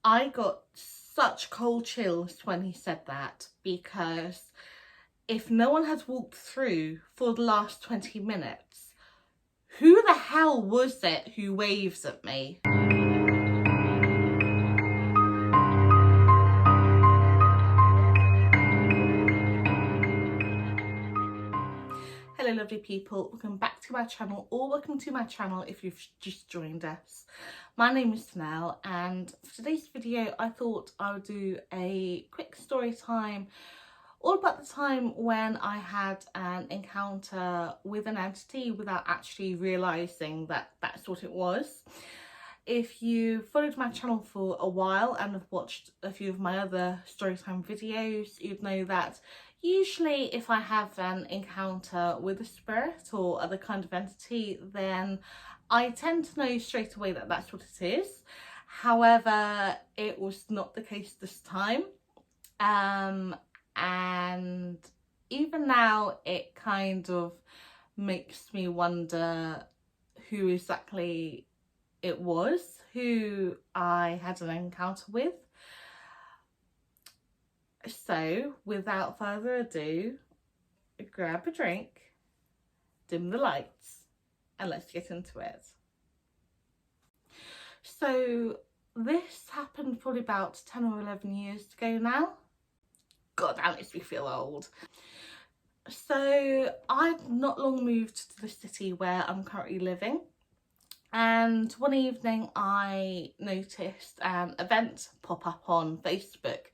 I got such cold chills when he said that, because if no one had walked through for the last 20 minutes, who the hell was it who waves at me? Hello lovely people, welcome back to my channel, or welcome to my channel if you've just joined us. My name is Nell, and for today's video I thought I would do a quick story time all about the time when I had an encounter with an entity without actually realising that that's what it was. If you followed my channel for a while and have watched a few of my other storytime videos, you'd know that usually if I have an encounter with a spirit or other kind of entity, then I tend to know straight away that that's what it is. However, it was not the case this time. And even now it kind of makes me wonder who exactly it was who I had an encounter with. So without further ado, grab a drink, dim the lights, and let's get into it. So this happened probably about 10 or 11 years ago now. God, that makes me feel old. So I've not long moved to the city where I'm currently living, and one evening I noticed an event pop up on Facebook,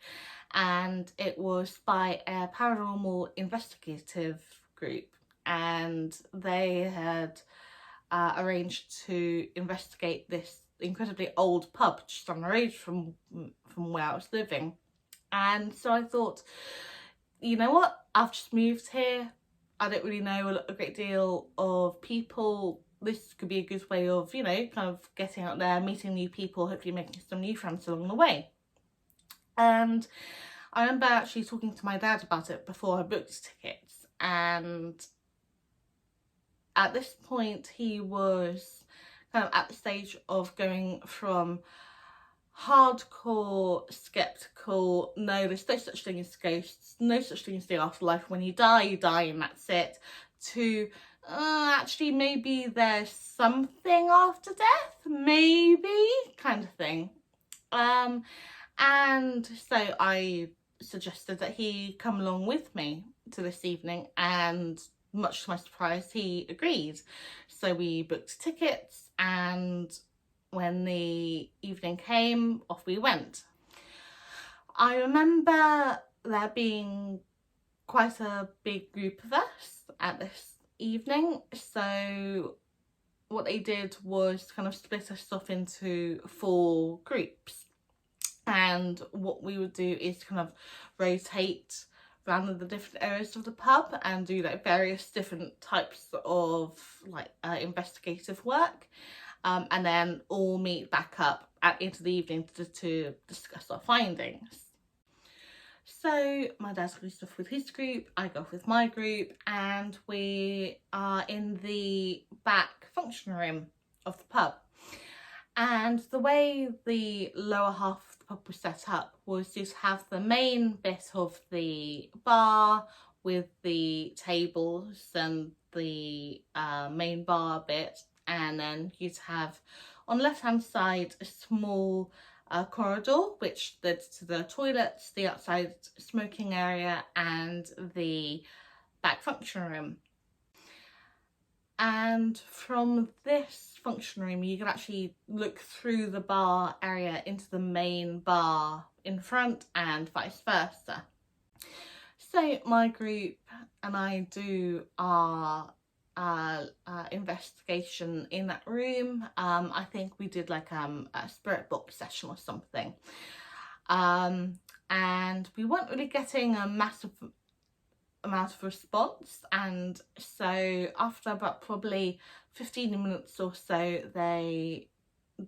and it was by a paranormal investigative group, and they had arranged to investigate this incredibly old pub just down the road from where I was living. And so I thought, you know what, I've just moved here, I don't really know a great deal of people, this could be a good way of, you know, kind of getting out there, meeting new people, hopefully making some new friends along the way. And I remember actually talking to my dad about it before I booked tickets, and at this point he was kind of at the stage of going from hardcore skeptical, no there's no such thing as ghosts, no such thing as the afterlife, when you die and that's it, to actually maybe there's something after death, maybe, kind of thing. And so I suggested that he come along with me to this evening, and much to my surprise he agreed. So we booked tickets, and when the evening came, off we went. I remember there being quite a big group of us at this evening, so what they did was kind of split us off into 4 groups, and what we would do is kind of rotate around the different areas of the pub and do like various different types of like investigative work. And then all meet back up at the end of the evening to discuss our findings. So my dad goes off with his group, I go off with my group, and we are in the back function room of the pub. And the way the lower half of the pub was set up was just have the main bit of the bar with the tables and the main bar bit, and then you'd have on the left hand side a small corridor which led to the toilets, the outside smoking area, and the back function room. And from this function room you can actually look through the bar area into the main bar in front, and vice versa. So my group and I do our investigation in that room. I think we did like a spirit box session or something, and we weren't really getting a massive amount of response, and so after about probably 15 minutes or so they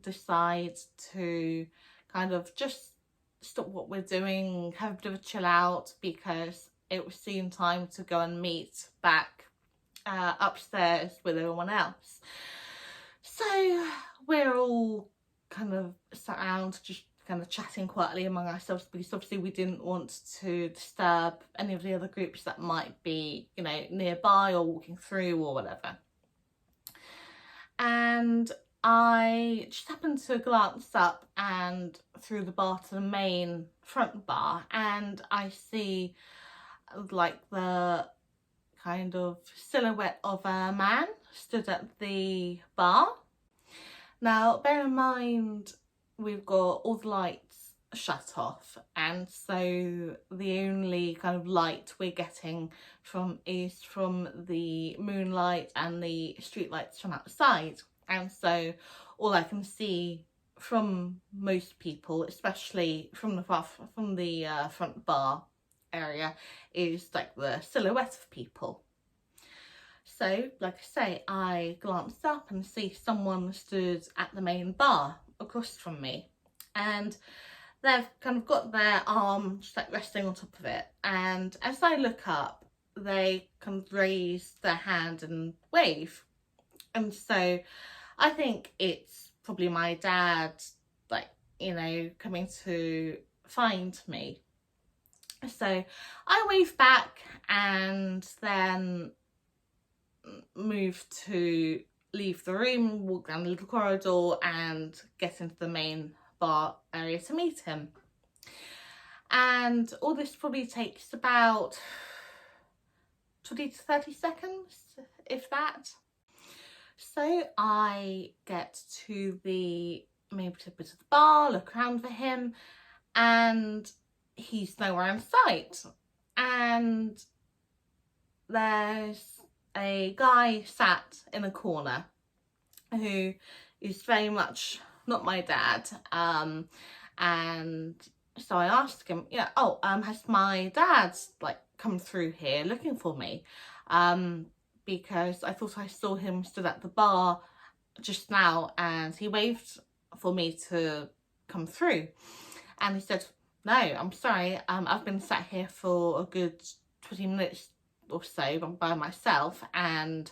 decide to kind of just stop what we're doing, have a bit of a chill out, because it was soon time to go and meet back upstairs with everyone else. So we're all kind of sat around just kind of chatting quietly among ourselves, because obviously we didn't want to disturb any of the other groups that might be, you know, nearby or walking through or whatever. And I just happened to glance up and through the bar to the main front bar, and I see like the kind of silhouette of a man stood at the bar. Now, bear in mind, we've got all the lights shut off, and so the only kind of light we're getting from is from the moonlight and the street lights from outside. And so all I can see from most people, especially from the front bar area, is like the silhouette of people. So, like I say, I glanced up and see someone stood at the main bar across from me, and they've kind of got their arm just like resting on top of it, and as I look up, they kind of raise their hand and wave. And so I think it's probably my dad, like, you know, coming to find me. So I wave back and then move to leave the room, walk down the little corridor and get into the main bar area to meet him. And all this probably takes about 20 to 30 seconds, if that. So I get to the main bit of the bar, look around for him, and he's nowhere in sight. And there's a guy sat in a corner who is very much not my dad. And so I asked him, yeah, oh, has my dad like come through here looking for me? Because I thought I saw him stood at the bar just now and he waved for me to come through. And he said, no, I'm sorry, I've been sat here for a good 20 minutes or so by myself, and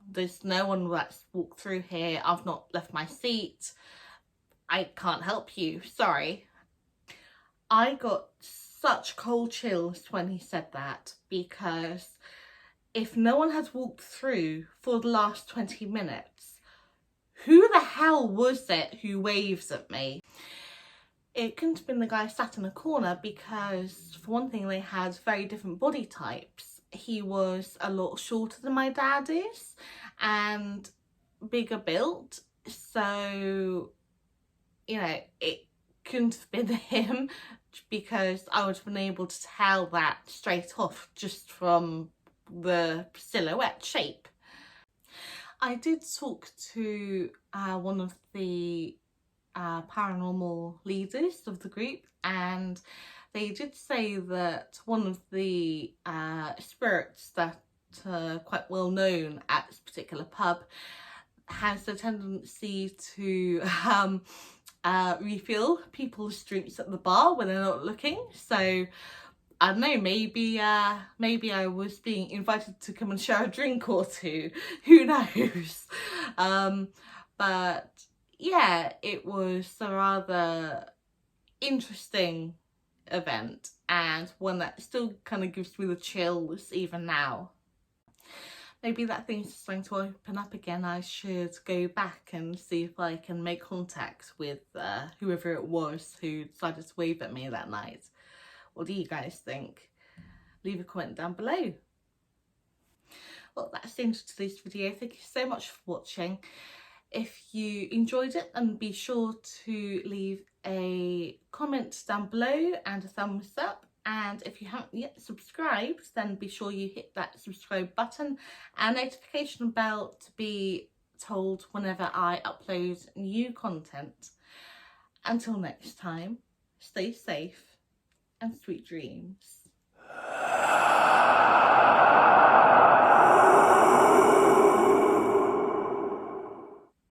there's no one that's walked through here. I've not left my seat. I can't help you, sorry. I got such cold chills when he said that, because if no one had walked through for the last 20 minutes, who the hell was it who waves at me? It couldn't have been the guy sat in a corner, because for one thing, they had very different body types. He was a lot shorter than my dad is and bigger built, so, you know, it couldn't have been him, because I would have been able to tell that straight off just from the silhouette shape. I did talk to one of the paranormal leaders of the group, and they did say that one of the spirits that are quite well known at this particular pub has a tendency to refill people's drinks at the bar when they're not looking. So I don't know, maybe I was being invited to come and share a drink or two, who knows. But yeah, it was a rather interesting event, and one that still kind of gives me the chills even now. Maybe that thing's starting to open up again. I should go back and see if I can make contact with whoever it was who decided to wave at me that night. What do you guys think? Leave a comment down below. Well, that's the end of today's video. Thank you so much for watching. If you enjoyed it, then be sure to leave a comment down below and a thumbs up. And if you haven't yet subscribed, then be sure you hit that subscribe button and notification bell to be told whenever I upload new content. Until next time, stay safe and sweet dreams.